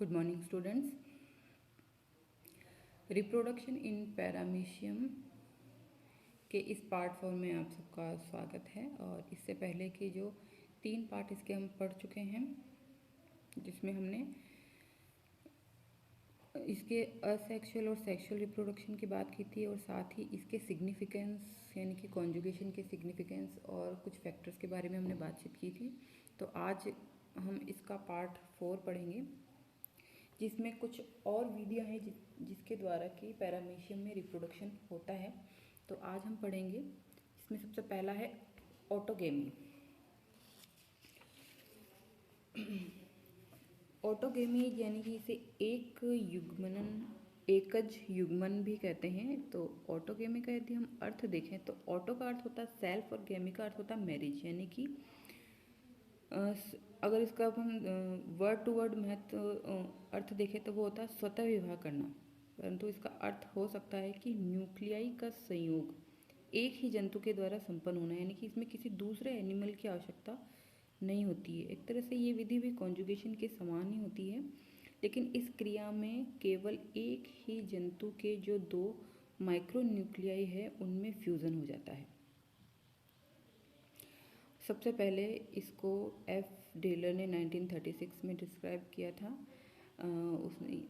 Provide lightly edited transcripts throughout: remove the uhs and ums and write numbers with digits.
Good morning students. Reproduction in paramecium के इस part 4 में आप सबका स्वागत है। और इससे पहले के जो 3 पार्ट इसके हम पढ़ चुके हैं, जिसमें हमने इसके असेक्सुअल और सेक्सुअल रिप्रोडक्शन की बात की थी, और साथ ही इसके सिग्निफिकेंस यानी कि कॉन्जुगेशन के सिग्निफिकेंस और कुछ फैक्टर्स के बारे में हमने बातचीत की थी। तो आज हम इसका पार्ट 4 पढ़ेंगे, जिसमें कुछ और विधियां हैं जिसके द्वारा कि पैरामीशियम में रिप्रोडक्शन होता है। तो आज हम पढ़ेंगे, इसमें सबसे पहला है ऑटोगेमी। ऑटोगेमी यानी कि इसे एकज युग्मन भी कहते हैं। तो ऑटोगेमी का यदि हम अर्थ देखें तो ऑटो का अर्थ होता है सेल्फ और गेमी का अर्थ होता है मैरिज, यानी कि अगर इसका हम वर्ड टू वर्ड महत्व अर्थ देखें तो वो होता है स्वतः विवाह करना। परंतु इसका अर्थ हो सकता है कि न्यूक्लियाई का संयोग एक ही जंतु के द्वारा संपन्न होना, यानी कि इसमें किसी दूसरे एनिमल की आवश्यकता नहीं होती है। एक तरह से ये विधि भी कॉन्जुगेशन के समान ही होती है, लेकिन इस क्रिया में केवल एक ही जंतु के जो 2 माइक्रोन्यूक्लियाई है उनमें फ्यूज़न हो जाता है। सबसे पहले इसको एफ डेलर ने 1936 में डिस्क्राइब किया था। उसने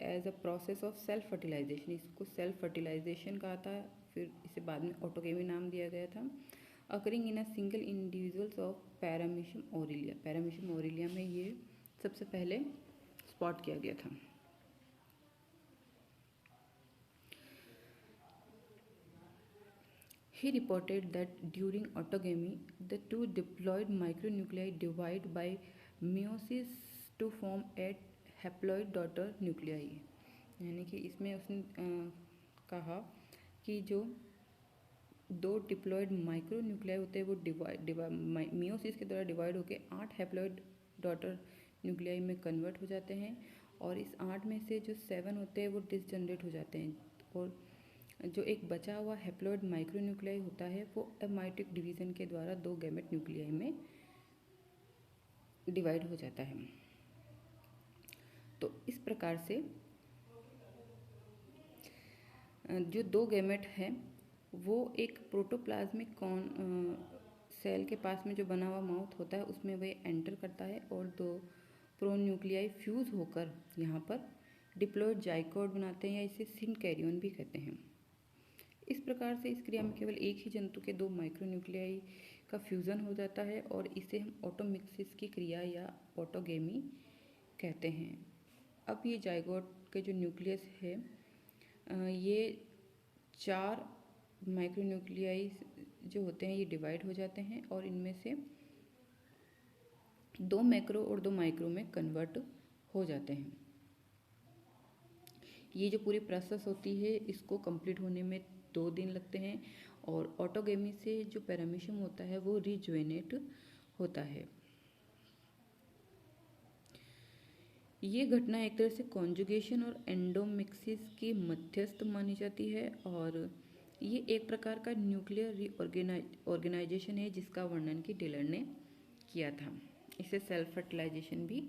as a process of self fertilisation, इसको सेल्फ फर्टिलाइजेशन कहा था। फिर इसे बाद में ऑटोगेमी नाम दिया गया था। Occurring in a single individuals of paramecium Aurelia. Paramecium Aurelia में ये सबसे पहले स्पॉट किया गया था। He reported that during autogamy, the 2 diploid micronuclei divide by meiosis to form 8 haploid daughter nuclei। यानी कि इसमें उसने कहा कि जो 2 डिप्लॉयड माइक्रोन्यूक्लियाई होते हैं वो मियोसिस के द्वारा डिवाइड होकर 8 हैप्लॉइड डॉटर न्यूक्लियाई में कन्वर्ट हो जाते हैं, और इस 8 में से जो 7 होते हैं वो डिसजनरेट हो जाते हैं, और जो एक बचा हुआ हैप्लॉइड माइक्रोन्यूक्लियाई होता है वो एमाइटिक डिवीजन के द्वारा 2 गैमेट न्यूक्लियाई में डिवाइड हो जाता है। तो इस प्रकार से जो 2 गैमेट है वो एक प्रोटोप्लाज्मिक सेल के पास में जो बना हुआ माउथ होता है उसमें वह एंटर करता है, और 2 प्रोन्यूक्लियाई फ्यूज होकर यहाँ पर डिप्लॉइड जाइगोट बनाते हैं, या इसे सिनकैरियन भी कहते हैं। इस प्रकार से इस क्रिया में केवल एक ही जंतु के 2 माइक्रोन्यूक्लियाई का फ्यूज़न हो जाता है, और इसे हम ऑटोमिक्सिस की क्रिया या ऑटोगेमी कहते हैं। अब ये जाइगोट के जो न्यूक्लियस है, ये 4 माइक्रोन्यूक्लियाई जो होते हैं ये डिवाइड हो जाते हैं, और इनमें से 2 मैक्रो और 2 माइक्रो में कन्वर्ट हो जाते हैं। ये जो पूरी प्रोसेस होती है इसको कंप्लीट होने में 2 दिन लगते हैं, और ऑटोगेमी से जो पैरामीशियम होता है वो रिजुवेनेट होता है। ये घटना एक तरह से कॉन्जुगेशन और एंडोमिक्सिस की मध्यस्थ मानी जाती है, और ये एक प्रकार का न्यूक्लियर रीऑर्गेनाइजेशन है जिसका वर्णन की टेलर ने किया था। इसे सेल्फ फर्टिलाइजेशन भी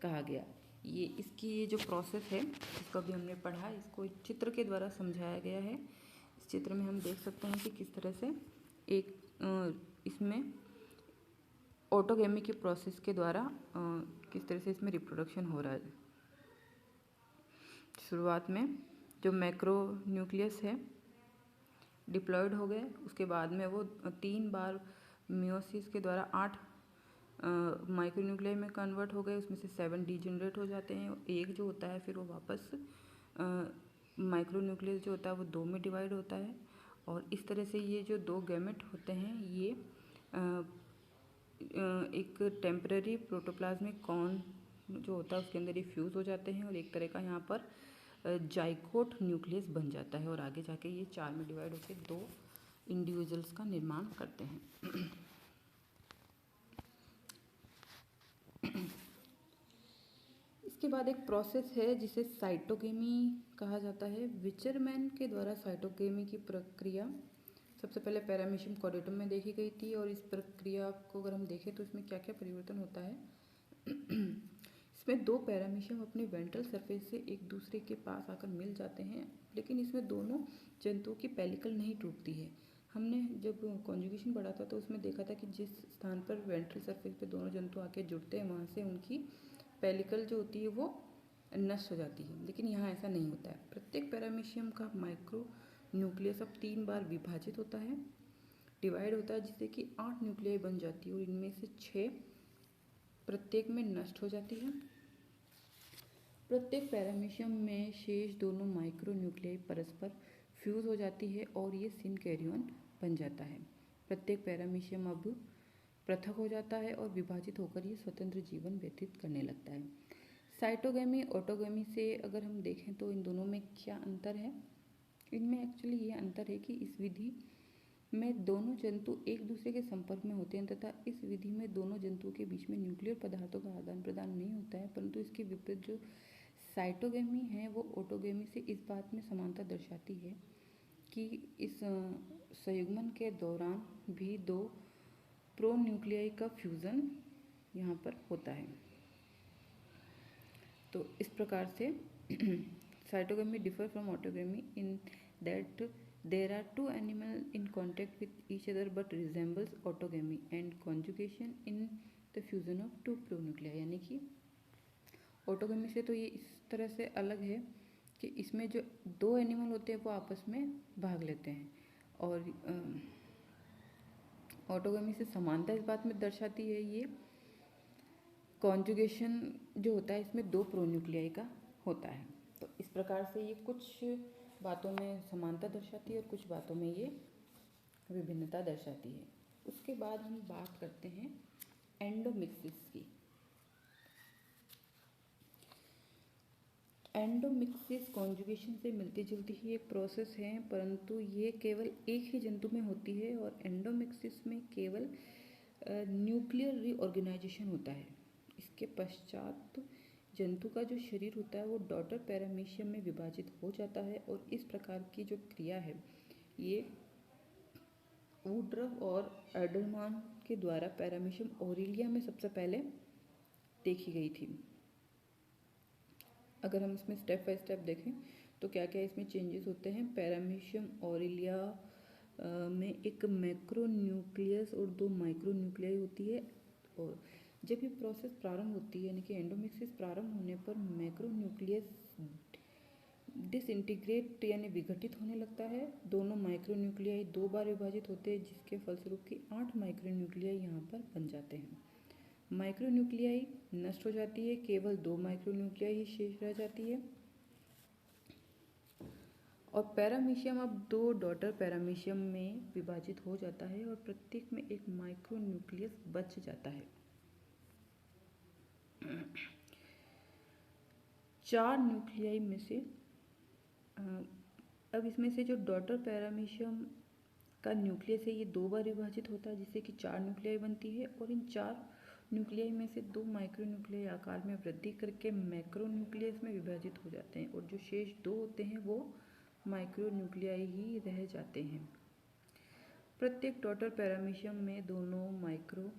कहा गया। ये जो प्रोसेस है इसको भी हमने पढ़ा, इसको एक चित्र के द्वारा समझाया गया है। इस चित्र में हम देख सकते हैं कि किस तरह से इसमें ऑटोगेमी के प्रोसेस के द्वारा किस तरह से इसमें रिप्रोडक्शन हो रहा है। शुरुआत में जो मैक्रो न्यूक्लियस है डिप्लॉयड हो गए, उसके बाद में वो 3 बार मियोसिस के द्वारा 8 माइक्रोन्यूक्लियाई में कन्वर्ट हो गए, उसमें से 7 डीजनरेट हो जाते हैं, एक जो होता है फिर वो वापस माइक्रोन्यूक्लियस जो होता है वो 2 में डिवाइड होता है, और इस तरह से ये जो 2 गैमेट होते हैं ये एक टेम्पररी प्रोटोप्लाज्मिक कॉन जो होता है उसके अंदर ये फ्यूज़ हो जाते हैं, और एक तरह का यहाँ पर जाइगोट न्यूक्लियस बन जाता है, और आगे जाके ये 4 में डिवाइड होकर 2 इंडिविजुअल्स का निर्माण करते हैं। इसके बाद एक प्रोसेस है जिसे साइटोगेमी कहा जाता है। विचरमैन के द्वारा साइटोगेमी की प्रक्रिया सबसे पहले पैरामीशियम कॉर्डेटम में देखी गई थी, और इस प्रक्रिया को अगर हम देखें तो इसमें क्या क्या परिवर्तन होता है। इसमें दो पैरामीशियम अपनी वेंट्रल सरफेस से एक दूसरे के पास आकर मिल जाते हैं, लेकिन इसमें दोनों जंतुओं की पेलिकल नहीं टूटती है। हमने जब कॉन्जुगेशन पढ़ा था तो उसमें देखा था कि जिस स्थान पर वेंट्रल सरफेस पे दोनों जंतु आके जुड़ते हैं वहाँ से उनकी पेलिकल जो होती है वो नष्ट हो जाती है, लेकिन यहाँ ऐसा नहीं होता है। प्रत्येक पैरामीशियम का माइक्रो न्यूक्लियस अब 3 बार विभाजित होता है, डिवाइड होता है, जिससे कि 8 न्यूक्लियाई बन जाती है और इनमें से 6 प्रत्येक में नष्ट हो जाती है। प्रत्येक पैरामीशियम में शेष दोनों माइक्रो न्यूक्लियाई परस्पर फ्यूज हो जाती है और ये सिनकैरियन बन जाता है। प्रत्येक पैरामीशियम अब पृथक हो जाता है और विभाजित होकर ये स्वतंत्र जीवन व्यतीत करने लगता है। साइटोगेमी ऑटोगेमी से अगर हम देखें तो इन दोनों में क्या अंतर है? इनमें एक्चुअली ये अंतर है कि इस विधि में दोनों जंतु एक दूसरे के संपर्क में होते हैं तथा इस विधि में दोनों जंतुओं के बीच में न्यूक्लियर पदार्थों का आदान प्रदान नहीं होता है, परंतु इसके विपरीत जो साइटोगेमी है वो ऑटोगेमी से इस बात में समानता दर्शाती है कि इस संयुग्मन के दौरान भी दो प्रोन्यूक्लियाई का फ्यूज़न यहाँ पर होता है। तो इस प्रकार से cytogamy differ from autogamy in that there are two animals in contact with each other but resembles autogamy and conjugation in the fusion of two pronuclei। यानी कि ऑटोगेमी से तो ये इस तरह से अलग है कि इसमें जो दो एनिमल होते हैं वो आपस में भाग लेते हैं, और ऑटोगेमी से समानता इस बात में दर्शाती है ये कॉन्जुगेशन जो होता है इसमें दो प्रोन्यूक्लियाई का होता है। तो इस प्रकार से ये कुछ बातों में समानता दर्शाती है और कुछ बातों में ये विभिन्नता दर्शाती है। उसके बाद हम बात करते हैं एंडोमिक्सिस की। एंडोमिक्सिस कॉन्जुगेशन से मिलती जुलती ही एक प्रोसेस है, परंतु ये केवल एक ही जंतु में होती है और एंडोमिक्सिस में केवल न्यूक्लियर रीऑर्गेनाइजेशन होता है। इसके पश्चात जंतु का जो शरीर होता है वो डॉटर पैरामीशियम में विभाजित हो जाता है और इस प्रकार की जो क्रिया है ये वुडरफ और एडलमान के द्वारा पैरामीशियम ओरिलिया में सबसे पहले देखी गई थी। अगर हम इसमें स्टेप बाय स्टेप देखें तो क्या क्या इसमें चेंजेस होते हैं। पैरामीशियम ओरिलिया में एक मैक्रो न्यूक्लियस और दो माइक्रो न्यूक्लियाई होती है, और जब ये प्रोसेस प्रारंभ होती है यानी कि एंडोमिक्सिस प्रारंभ होने पर मैक्रो न्यूक्लियस डिसइंटीग्रेट यानी विघटित होने लगता है। दोनों माइक्रो न्यूक्लियाई दो बार विभाजित होते हैं जिसके फलस्वरूप की 8 माइक्रो न्यूक्लियाई यहाँ पर बन जाते हैं। माइक्रो न्यूक्लियाई नष्ट हो जाती है, केवल 2 माइक्रो न्यूक्लियाई ही शेष रह जाती है और पैरामीशियम अब 2 डॉटर पैरामीशियम में विभाजित हो जाता है और प्रत्येक में एक माइक्रो न्यूक्लियस बच जाता है। 4 न्यूक्लियाई में से अब इसमें से जो डॉटर पैरामीशियम का न्यूक्लियस है ये 2 बार विभाजित होता है जिससे कि 4 न्यूक्लियाई बनती है और इन 4 न्यूक्लियाई में से 2 माइक्रो न्यूक्लियाई आकार में वृद्धि करके मैक्रो न्यूक्लियस में विभाजित हो जाते हैं और जो शेष 2 होते हैं वो माइक्रो न्यूक्लियाई ही रह जाते हैं। प्रत्येक डॉटर पैरामीशियम में दोनों माइक्रो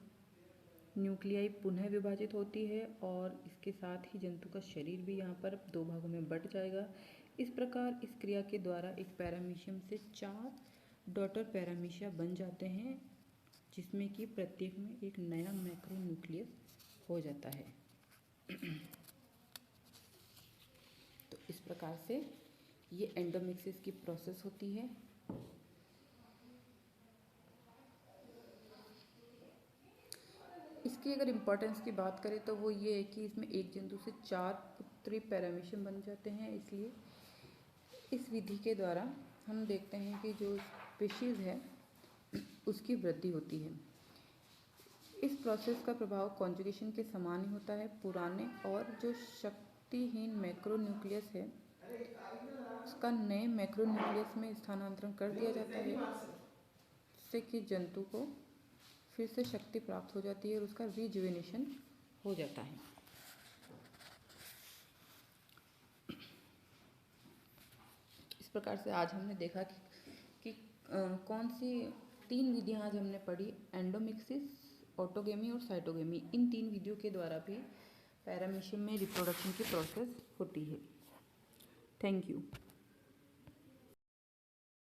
न्यूक्लियाई पुनः विभाजित होती है और इसके साथ ही जंतु का शरीर भी यहाँ पर 2 भागों में बंट जाएगा। इस प्रकार इस क्रिया के द्वारा एक पैरामीशियम से 4 डॉटर पैरामीशिया बन जाते हैं जिसमें कि प्रत्येक में एक नया मैक्रो न्यूक्लियस हो जाता है। तो इस प्रकार से ये एंडोमिक्सिस की प्रोसेस होती है। इसकी अगर इम्पोर्टेंस की बात करें तो वो ये है कि इसमें एक जंतु से 4 पुत्री पैरामीशियम बन जाते हैं, इसलिए इस विधि के द्वारा हम देखते हैं कि जो स्पीशीज़ है उसकी वृद्धि होती है। इस प्रोसेस का प्रभाव कॉन्जुगेशन के समान ही होता है। पुराने और जो शक्तिहीन मैक्रो न्यूक्लियस है उसका नए मैक्रो न्यूक्लियस में स्थानांतरण कर दिया जाता है जिससे कि जंतु को फिर से शक्ति प्राप्त हो जाती है और उसका रिजुवेनेशन हो जाता है। इस प्रकार से आज हमने देखा कि कौन सी 3 विधियां आज हमने पढ़ी, एंडोमिक्सिस, ऑटोगेमी और साइटोगेमी। इन 3 विधियों के द्वारा भी पैरामीशियम में रिप्रोडक्शन की प्रोसेस होती है। Thank you.